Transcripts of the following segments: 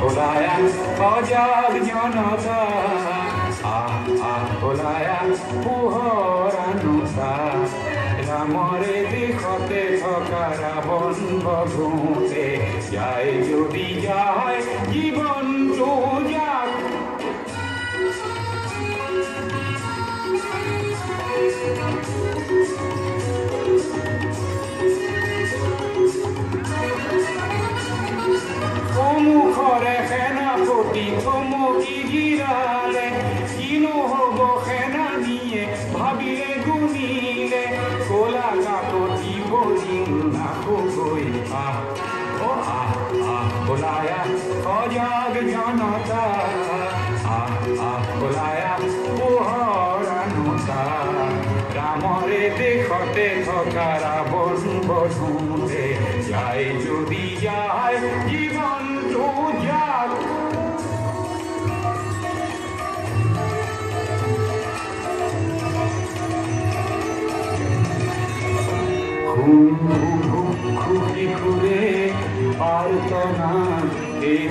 ওলায়া অজাগ জনতা ওলায়া পোহৰানুতা ৰামৰে দেশতে থকা ৰাৱণ বধূতে যায় যদি যায় জীৱনটো যাক মুখৰে সেনাপতি থমকি গিৰালে কিনো হ'ব সেনানীয়ে ভাবিলে গুণিলে কলা কাকতি বলিং আকৌ গৈ ওলায়া অজাগ জনতা ওলায়া পোহৰানুতা ৰামৰে দেশতে থকা ৰাৱণ বধূতে যায় যদি যায় জীৱনটো যাক খুশি ঘুরে আর্তনাদ এই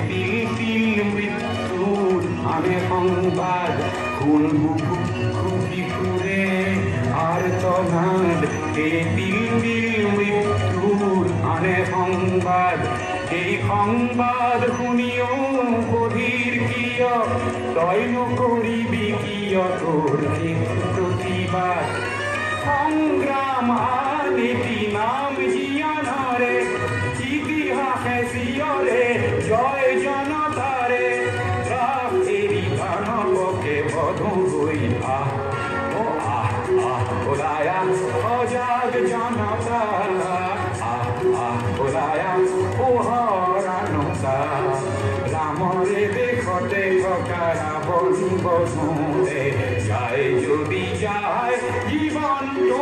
তিল মৃত্যুর আনে সংবাদ খুশি ঘুরে আর্তনাদ এই তিল মৃত্যুর আনে সংবাদ এই সংবাদ শুনিও বধিৰ কিয় তই নকৰিবি কিয় তোৰ প্ৰতিবাদ সংগ্ৰাম নীতি নাম জিয়ানৰে ইতিহাসে চিয়ৰে জয় জনতাৰে ৰাস এৰি দানৱকে বধূ গৈ ওলায়া অজাগ জনতা ওলায়া পোহৰানুতা ৰামৰে দেশতে থকা ৰাৱণ বধূতে যায় যদি যায় জীৱনটো